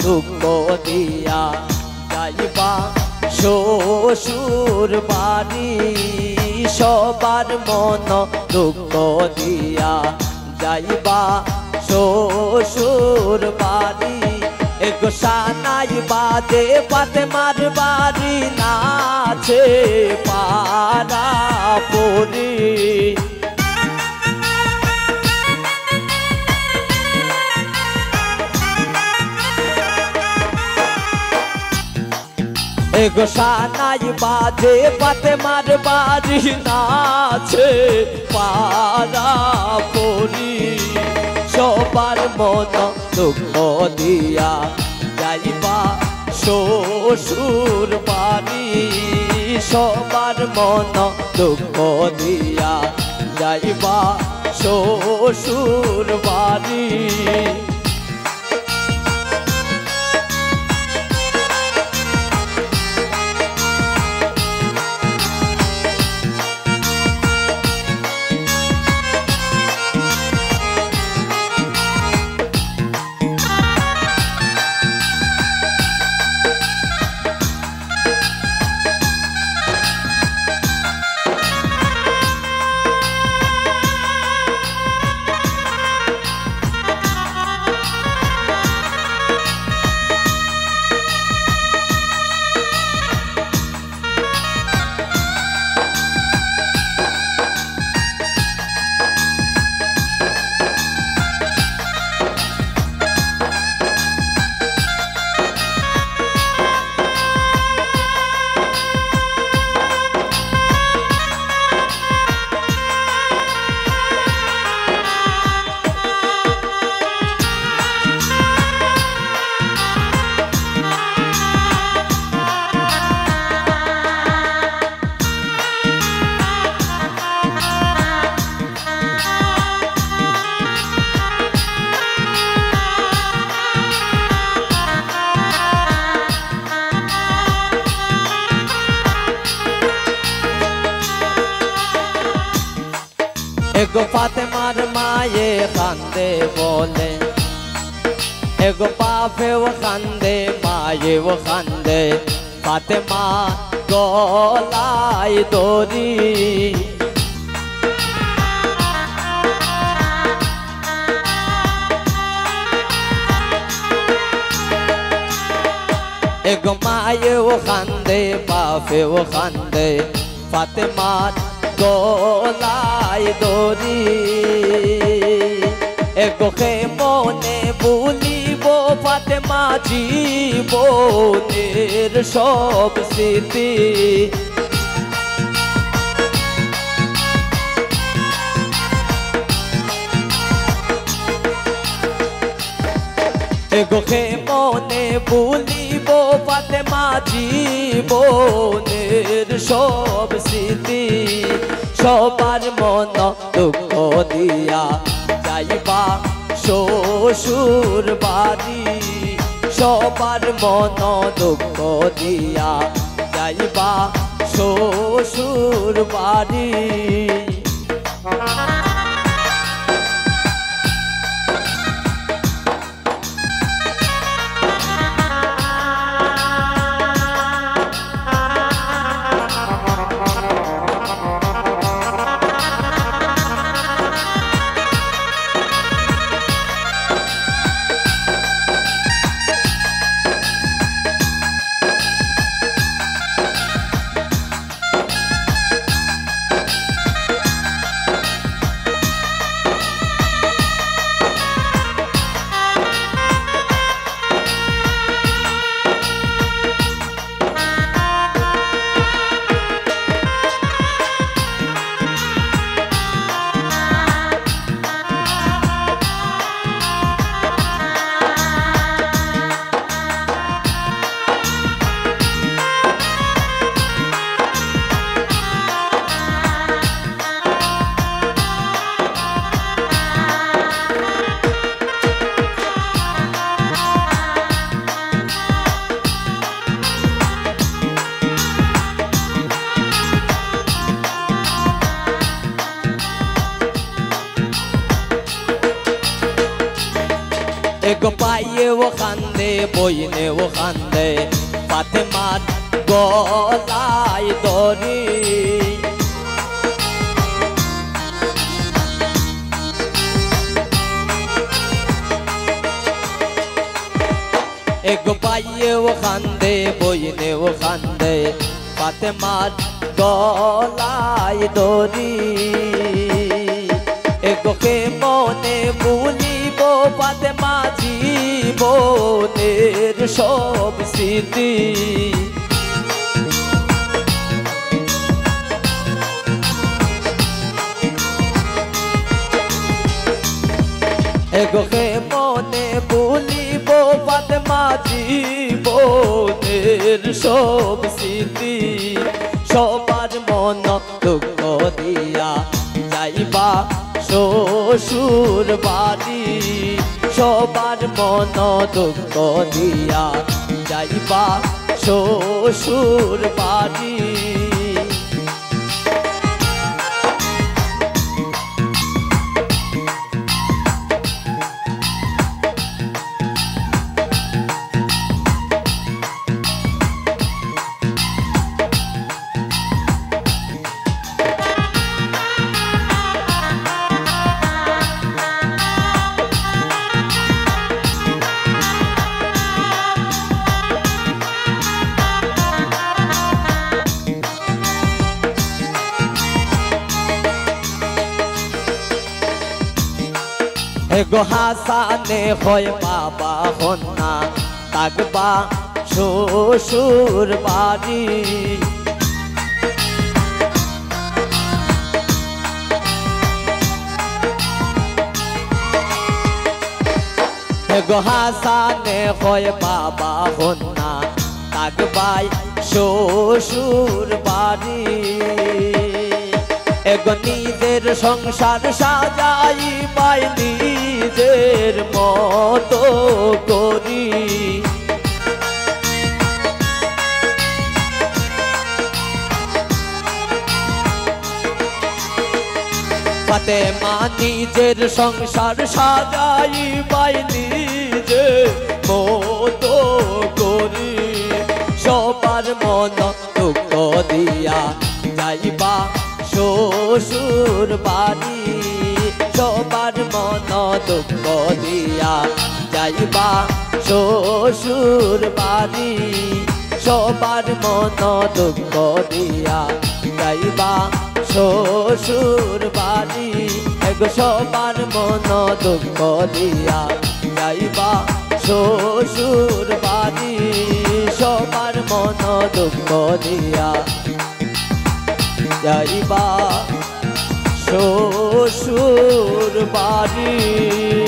দুঃখ দিয়া যাইবা শ্বশুর বাড়ি সবার মন দুঃখ দিয়া যাইবা শ্বশুর বাড়ি এগো সানাই বাজে ফাতেমার বাড়ি নাচে পাড়া পরি এগো সানাই বাজে ফাতেমার বাড়ি নাচে পাড়া পরি সবার মন দুঃখ দিয়া যাইবা শ্বশুর বাড়ি সবার মন দুঃখ দিয়া যাইবা শ্বশুর বাড়ি एगो फातेमार माये खांदे बोले एगो बापे वो खांदे माये वो खांदे फातेमा गलाई दोरी एगो माये वो खांदे बापे वो खांदे फातेमा গলায় দড়ি এগো মনে ভুলিব ফাতেমা জীবনের সব স্মৃতি এগো মনে ভুলিব ফাতেমা জীবনের সব স্মৃতি সবার মন দুঃখ দিয়া যাইবা শ্বশুর বাড়ি সবার মন দুঃখ দিয়া যাইবা শ্বশুর বাড়ি एगो पाये वो खान কান্দে বইনেও কান্দে ফাতেমার গলায় দড়ি এক ভাইয়েও কান্দে বইনেও কান্দে ফাতেমার গলায় দড়ি এগোকে মনে ভুলিব ফাতেমা জীবনের সব স্মৃতি এগোকে মনে ভুলিব ফাতেমা জীবনের সব স্মৃতি সবার মন দুঃখ দিয়া যাইবা শ্বশুর বাড়ি সবার মন দুঃখ দিয়া যাইবা শ্বশুর বাড়ি এগো হাসানে হয় বাবা হন্না থাকবা শ্বশুর বাড়ি এগো হাসানে হয় বাবা হন্না থাকবাই শ্বশুর বাড়ি এগো নিজের সংসার সাজাই পাই নিজের মতো করি ফাতেমা নিজের সংসার সাজাই পাই নিজের মতো করি সবার মন দুঃখ দিয়া যাইবা শ্বশুর বাড়ি সবার মন দুঃখ দিয়া যাইবা শ্বশুর বাড়ি সবার মন দুঃখ দিয়া যাইবা শ্বশুর বাড়ি এগো সবার মন দুঃখ দিয়া যাইবা শ্বশুর বাড়ি সবার মন দুঃখ দিয়া যাইবা শ্বশুর বাড়ি।